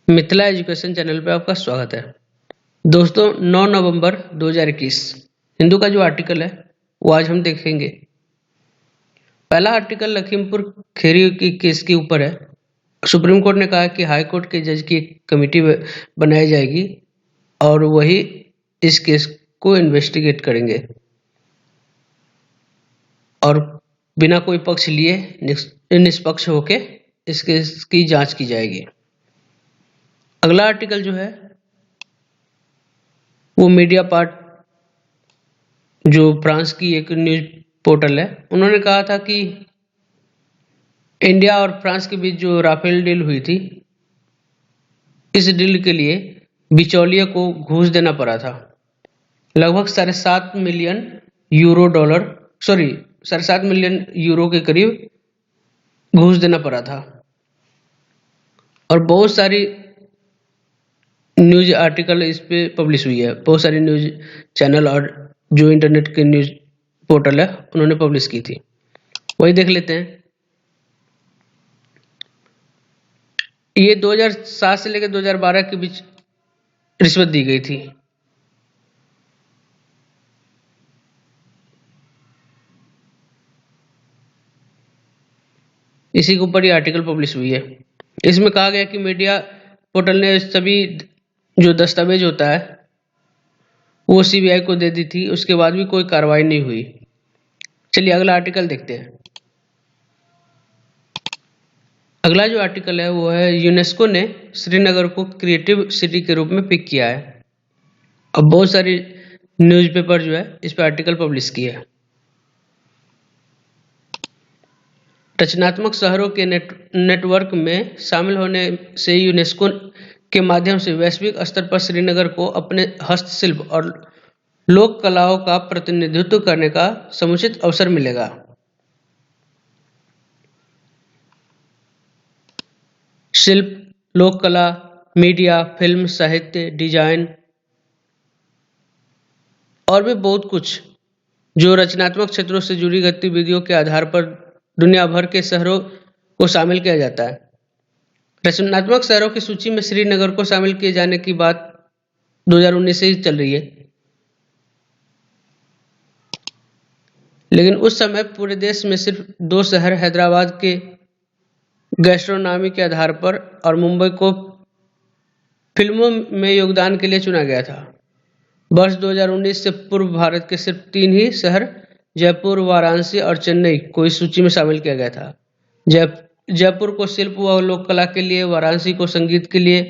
Mithila education channel पे आपका स्वागत है। दोस्तों 9 नवंबर 2021 हिंदू का जो आर्टिकल है वो आज हम देखेंगे। पहला आर्टिकल लखीमपुर खेरी की केस के ऊपर है। सुप्रीम कोर्ट ने कहा कि हाई कोर्ट के जज की एक कमेटी बनाई जाएगी और वही इस केस को इन्वेस्टिगेट करेंगे और बिना कोई पक्ष लिए निष्पक्ष होके इस केस की जांच की जाएगी। अगला आर्टिकल जो है वो मीडिया पार्ट, जो फ्रांस की एक न्यूज पोर्टल है, उन्होंने कहा था कि इंडिया और फ्रांस के बीच जो राफेल डील हुई थी, इस डील के लिए बिचौलिए को घूस देना पड़ा था। लगभग 7.5 मिलियन यूरो के करीब घूस देना पड़ा था। और बहुत सारी न्यूज आर्टिकल इस पे पब्लिश हुई है। बहुत सारी न्यूज चैनल और जो इंटरनेट के न्यूज पोर्टल है उन्होंने पब्लिश की थी, वही देख लेते हैं। ये 2007 से लेकर 2012 के बीच रिश्वत दी गई थी। इसी के ऊपर ये आर्टिकल पब्लिश हुई है। इसमें कहा गया कि मीडिया पोर्टल ने सभी जो दस्तावेज होता है वो सीबीआई को दे दी थी, उसके बाद भी कोई कार्रवाई नहीं हुई। चलिए अगला आर्टिकल देखते हैं। अगला जो आर्टिकल है वो है यूनेस्को ने श्रीनगर को क्रिएटिव सिटी के रूप में पिक किया है। अब बहुत सारी न्यूज़पेपर जो है इस पर आर्टिकल पब्लिश किए हैं। रचनात्मक शहरों के नेटवर्क में शामिल होने से यूनेस्को के माध्यम से वैश्विक स्तर पर श्रीनगर को अपने हस्तशिल्प और लोक कलाओं का प्रतिनिधित्व करने का समुचित अवसर मिलेगा। शिल्प, लोक कला, मीडिया, फिल्म, साहित्य, डिजाइन और भी बहुत कुछ जो रचनात्मक क्षेत्रों से जुड़ी गतिविधियों के आधार पर दुनिया भर के शहरों को शामिल किया जाता है। रचनात्मक शहरों की सूची में श्रीनगर को शामिल किए जाने की बात 2019 से ही चल रही है, लेकिन उस समय पूरे देश में सिर्फ 2 शहर हैदराबाद के गैस्ट्रोनॉमी के आधार पर और मुंबई को फिल्मों में योगदान के लिए चुना गया था। वर्ष 2019 से पूर्व भारत के सिर्फ 3 ही शहर जयपुर, वाराणसी और चेन्नई को इस सूची में शामिल किया गया था। जयपुर को शिल्प व लोक कला के लिए, वाराणसी को संगीत के लिए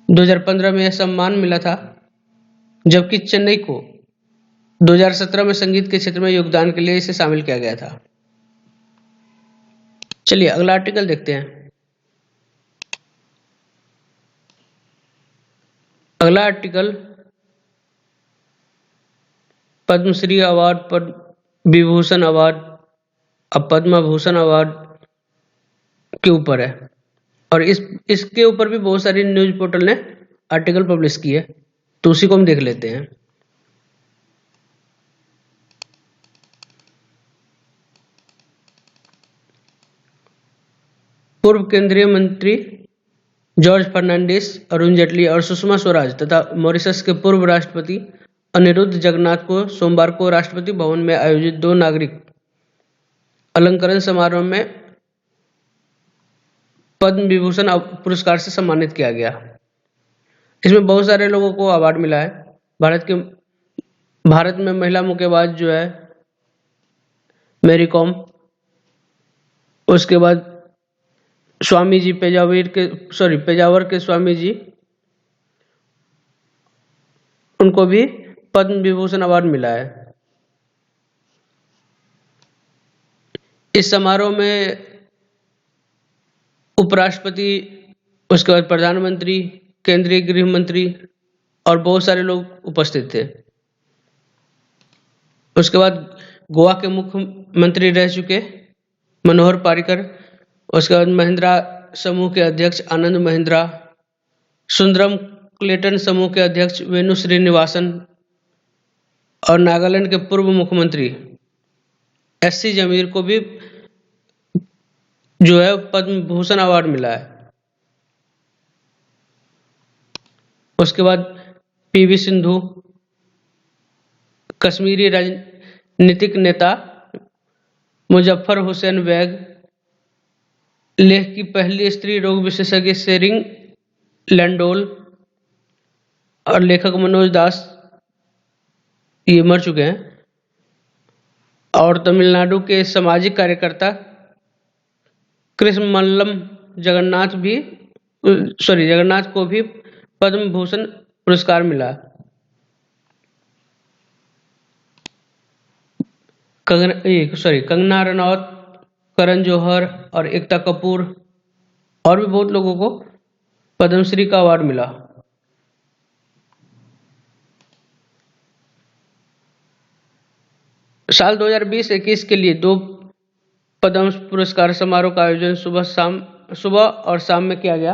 2015 में यह सम्मान मिला था, जबकि चेन्नई को 2017 में संगीत के क्षेत्र में योगदान के लिए इसे शामिल किया गया था। चलिए अगला आर्टिकल देखते हैं। अगला article Padmashri award, Padma Vibhushan award और पद्म भूषण अवार्ड के ऊपर है और इसके ऊपर भी बहुत सारी न्यूज पोर्टल ने आर्टिकल पब्लिश किए, तो उसी को हम देख लेते हैं। पूर्व केंद्रीय मंत्री जॉर्ज फर्नांडिस, अरुण जेटली और सुषमा स्वराज तथा मॉरिशस के पूर्व राष्ट्रपति अनिरुद्ध जगन्नाथ को सोमवार को राष्ट्रपति भवन में आयोजित 2 नागरिक अलंकरण समारोह में पद्म विभूषण पुरस्कार से सम्मानित किया गया। इसमें बहुत सारे लोगों को अवार्ड मिला है। भारत में महिला मुक्केबाज जो है मैरी कॉम, उसके बाद स्वामी जी पेजावर के स्वामी जी, उनको भी पद्म विभूषण अवार्ड मिला है। इस समारोह में उपराष्ट्रपति, उसके बाद प्रधानमंत्री, केंद्रीय गृह मंत्री और बहुत सारे लोग उपस्थित थे। उसके बाद गोवा के मुख्यमंत्री रह चुके मनोहर पारिकर, उसके बाद महिंद्रा समूह के अध्यक्ष आनंद महिंद्रा, सुंदरम क्लेटन समूह के अध्यक्ष वेणु श्रीनिवासन और नागालैंड के पूर्व मुख्यमंत्री एससी जमीर को भी जो है पद्म भूषण अवार्ड मिला है। उसके बाद पीवी सिंधु, कश्मीरी राजनीतिक नेता मुजफ्फर हुसैन बेग, लेह की पहली स्त्री रोग विशेषज्ञ शेरिंग लैंडोल और लेखक मनोज दास, ये मर चुके हैं। और तमिलनाडु के सामाजिक कार्यकर्ता कृष्णमल्लम जगन्नाथ को भी पद्म भूषण पुरस्कार मिला। कंगना रनौत, करण जौहर और एकता कपूर और भी बहुत लोगों को पद्मश्री का अवार्ड मिला। साल 2020-21 के लिए 2 पद्म पुरस्कार समारोह का आयोजन सुबह और शाम में किया गया।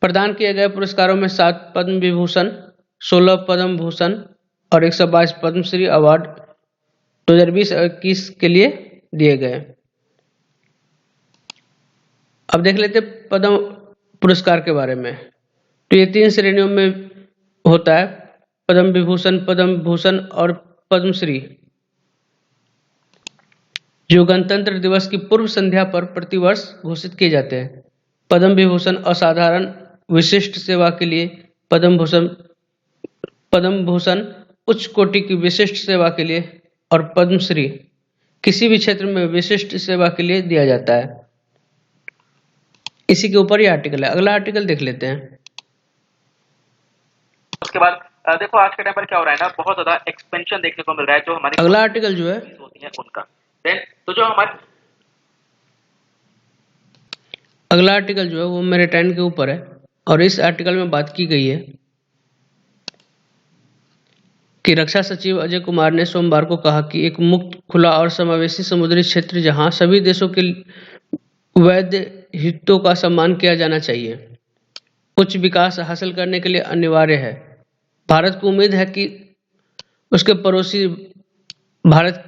प्रदान किए गए पुरस्कारों में 7 पद्म विभूषण, 16 पद्म भूषण और 122 पद्मश्री अवार्ड 2020-21 के लिए दिए गए। अब देख लेते पद्म पुरस्कार के बारे में। तो ये 3 श्रेणियों में होता है, पद्म विभूषण, पद्म भूषण और पद्मश्री, जो गणतंत्र दिवस की पूर्व संध्या पर प्रतिवर्ष घोषित किए जाते हैं। पद्म विभूषण असाधारण विशिष्ट सेवा के लिए, पद्म भूषण उच्च कोटि की विशिष्ट सेवा के लिए और पद्मश्री किसी भी क्षेत्र में विशिष्ट सेवा के लिए दिया जाता है। इसी के ऊपर ये आर्टिकल है। अगला आर्टिकल देख लेते हैं। उसके बाद देखो आज के टाइम पर क्या हो रहा है ना, बहुत ज्यादा एक्सपेंशन देखने को मिल रहा है जो हमारे अगला आर्टिकल जो है होती है उनका। देन तो जो हमारे अगला आर्टिकल जो है वो मेरे ट्रेंड के ऊपर है और इस आर्टिकल में बात की गई है कि रक्षा सचिव अजय कुमार ने सोमवार को कहा कि एक मुक्त, खुला और समावेशी समुद्री क्षेत्र जहां सभी देशों के वैध हितों का सम्मान किया जाना चाहिए, उच्च विकास हासिल करने के लिए अनिवार्य है। भारत को उम्मीद है कि उसके पड़ोसी भारत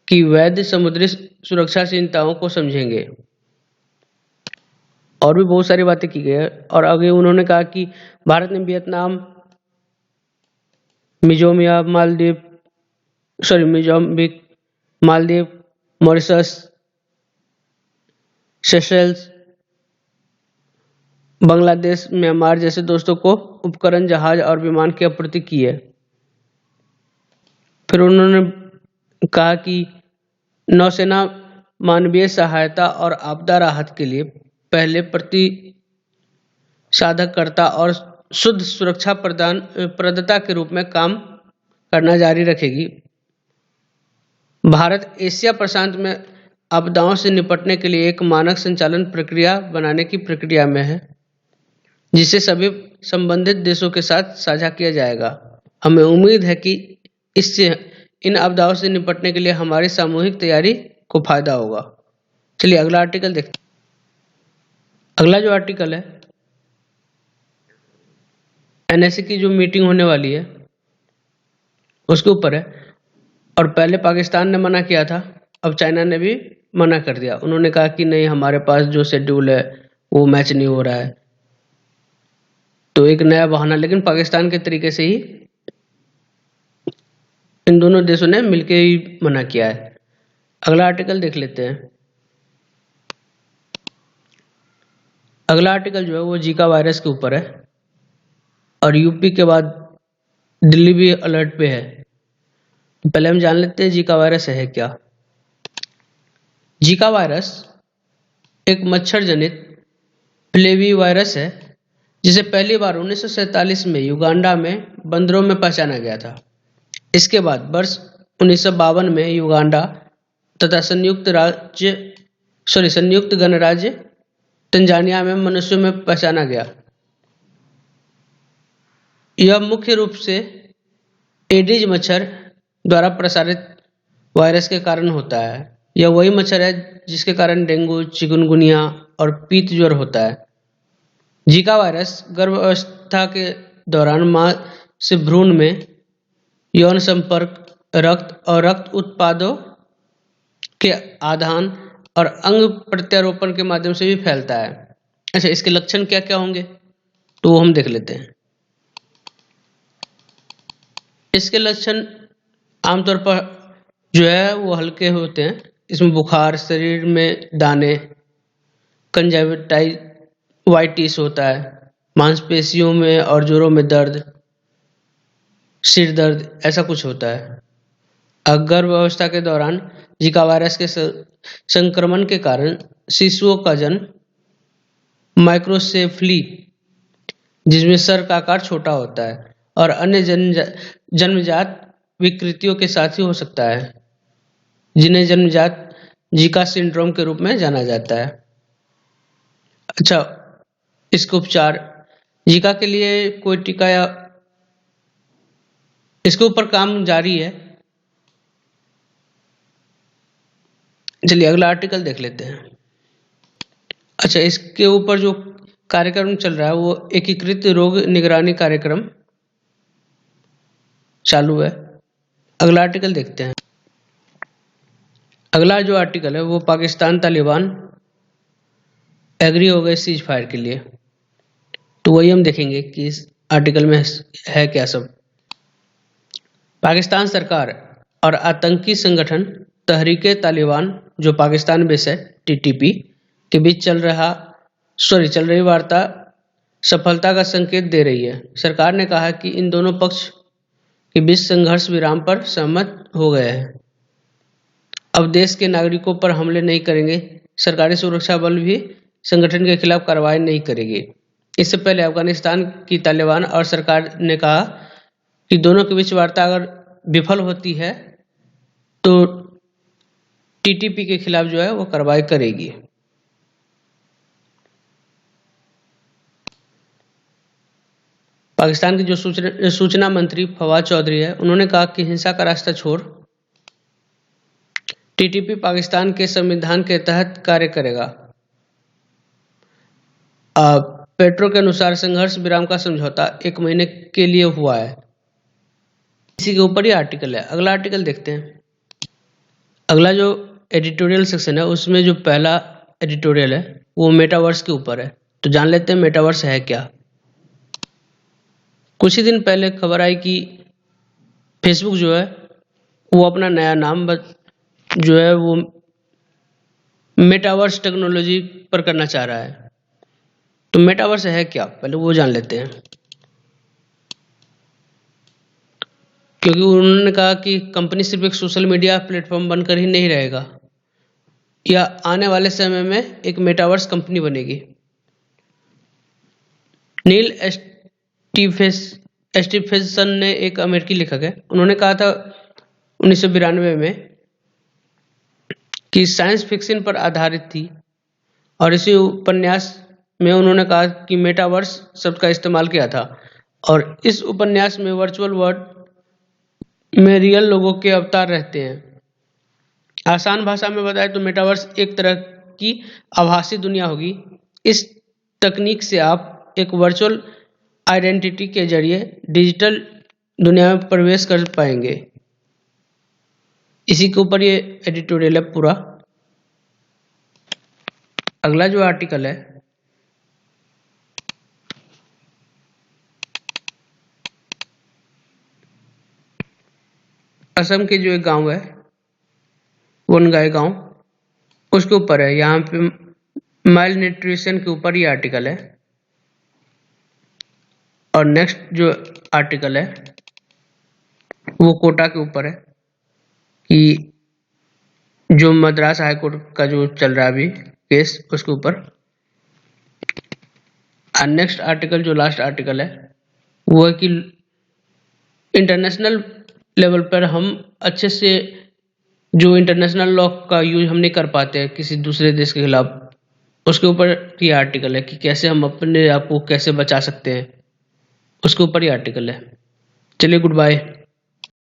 की वैध समुद्री सुरक्षा चिंताओं को समझेंगे। और भी बहुत सारी बातें की गई है। और आगे उन्होंने कहा कि भारत ने Vietnam, Mozambique, Maldives, Mauritius, Seychelles, Bangladesh, Myanmar जैसे दोस्तों को उपकरण, जहाज और विमान की आपूर्ति की है। फिर उन्होंने कहा कि नौसेना मानवीय सहायता और आपदा राहत के लिए पहले प्रतिसाधककर्ता और शुद्ध सुरक्षा प्रदाता के रूप में काम करना जारी रखेगी। भारत एशिया प्रशांत में आपदाओं से निपटने के लिए एक मानक संचालन प्रक्रिया बनाने की प्रक्रिया में है, जिसे सभी संबंधित देशों के साथ साझा किया जाएगा। हमें उम्मीद है कि इससे इन आपदाओं से निपटने के लिए हमारी सामूहिक तैयारी को फायदा होगा। चलिए अगला आर्टिकल देखते हैं। अगला जो आर्टिकल है एनएसए की जो मीटिंग होने वाली है उसके ऊपर है। और पहले पाकिस्तान ने मना किया था, अब चाइना ने भी मना कर दिया। उन्होंने कहा कि नहीं, हमारे पास जो शेड्यूल है वो मैच नहीं हो रहा है। तो एक नया बहाना, लेकिन पाकिस्तान के तरीके से ही इन दोनों देशों ने मिलकर ही मना किया है। अगला आर्टिकल देख लेते हैं। अगला आर्टिकल जो है वो जीका वायरस के ऊपर है और यूपी के बाद दिल्ली भी अलर्ट पे है। तो पहले हम जान लेते हैं जीका वायरस है क्या। जीका वायरस एक मच्छर जनित फ्लेवी वायरस है जिसे पहली बार 1947 में युगांडा में बंदरों में पहचाना गया था। इसके बाद वर्ष 1952 में युगांडा तथा संयुक्त गणराज्य तंजानिया में मनुष्यों में पहचाना गया। यह मुख्य रूप से एडिज मच्छर द्वारा प्रसारित वायरस के कारण होता है। यह वही मच्छर है जिसके कारण डेंगू, चिकनगुनिया और पीत ज्वर होता है। जीका वायरस गर्भावस्था के दौरान मां से भ्रूण में यौन संपर्क, रक्त और रक्त उत्पादों के आदान और अंग प्रत्यारोपण के माध्यम से भी फैलता है। अच्छा, इसके लक्षण क्या क्या होंगे तो वो हम देख लेते हैं। इसके लक्षण आमतौर पर जो है वो हल्के होते हैं। इसमें बुखार, शरीर में दाने, कंजक्टिवाइटिस होता है, मांसपेशियों में और जोड़ों में दर्द, सिर दर्द, ऐसा कुछ होता है। गर्भावस्था के दौरान जीका वायरस के संक्रमण के कारण शिशुओं का जन्म माइक्रोसेफली, जिसमें सर का आकार छोटा होता है, और अन्य जन्मजात विकृतियों के साथ ही हो सकता है, जिन्हें जन्मजात जीका सिंड्रोम के रूप में जाना जाता है। अच्छा, इसका उपचार, जीका के लिए कोई टीका या इसके ऊपर काम जारी है। चलिए अगला आर्टिकल देख लेते हैं। अच्छा, इसके ऊपर जो कार्यक्रम चल रहा है वो एकीकृत रोग निगरानी कार्यक्रम चालू है। अगला आर्टिकल देखते हैं। अगला जो आर्टिकल है वो पाकिस्तान तालिबान एग्री हो गए सीज फायर के लिए, तो वही हम देखेंगे कि इस आर्टिकल में है क्या सब। पाकिस्तान सरकार और आतंकी संगठन तहरीके तालिबान, जो पाकिस्तान बेस है, टीटीपी के बीच चल रही वार्ता सफलता का संकेत दे रही है। सरकार ने कहा कि इन दोनों पक्ष के बीच संघर्ष विराम पर सहमत हो गए हैं। अब देश के नागरिकों पर हमले नहीं करेंगे। सरकारी सुरक्षा बल भी संगठन के खिलाफ कार्रवाई नहीं करेगी। इससे पहले अफगानिस्तान की तालिबान और सरकार ने कहा कि दोनों के बीच वार्ता अगर विफल होती है तो टीटीपी के खिलाफ जो है वो कार्रवाई करेगी। पाकिस्तान की जो सूचना मंत्री फवाद चौधरी है, उन्होंने कहा कि हिंसा का रास्ता छोड़ टीटीपी पाकिस्तान के संविधान के तहत कार्य करेगा। पेट्रो के अनुसार संघर्ष विराम का समझौता 1 महीने के लिए हुआ है। इसी के ऊपर ही आर्टिकल है। अगला आर्टिकल देखते हैं। अगला जो एडिटोरियल सेक्शन है उसमें जो पहला एडिटोरियल है वो मेटावर्स के ऊपर है। तो जान लेते हैं मेटावर्स है क्या। कुछ ही दिन पहले खबर आई कि फेसबुक जो है वो अपना नया नाम जो है वो मेटावर्स टेक्नोलॉजी पर करना चाह रहा है। तो मेटावर्स है क्या, पहले वो जान लेते हैं। क्योंकि उन्होंने कहा कि कंपनी सिर्फ एक सोशल मीडिया प्लेटफॉर्म बनकर ही नहीं रहेगा, या आने वाले समय में एक मेटावर्स कंपनी बनेगी। नील स्टीफेंसन ने, एक अमेरिकी लेखक है, उन्होंने कहा था 1992 में कि साइंस फिक्शन पर आधारित थी, और इसी उपन्यास में उन्होंने कहा कि मेटावर्स शब्द का इस्तेमाल किया था। और इस उपन्यास में वर्चुअल वर्ल्ड में रियल लोगों के अवतार रहते हैं। आसान भाषा में बताएं तो मेटावर्स एक तरह की आभासी दुनिया होगी। इस तकनीक से आप एक वर्चुअल आइडेंटिटी के जरिए डिजिटल दुनिया में प्रवेश कर पाएंगे। इसी के ऊपर ये एडिटोरियल है पूरा। अगला जो आर्टिकल है असम के जो एक गांव है वनगाय गांव, उसके ऊपर है। यहाँ पे माइल न्यूट्रिशन के ऊपर ही आर्टिकल है। और नेक्स्ट जो आर्टिकल है वो कोटा के ऊपर है कि जो मद्रास हाईकोर्ट का जो चल रहा है अभी केस, उसके ऊपर। और नेक्स्ट आर्टिकल जो लास्ट आर्टिकल है वो है कि इंटरनेशनल लेवल पर हम अच्छे से जो इंटरनेशनल लॉ का यूज हम नहीं कर पाते हैं किसी दूसरे देश के खिलाफ, उसके ऊपर ये आर्टिकल है कि कैसे हम अपने आप को कैसे बचा सकते हैं, उसके ऊपर ये आर्टिकल है। चलिए, गुड बाय।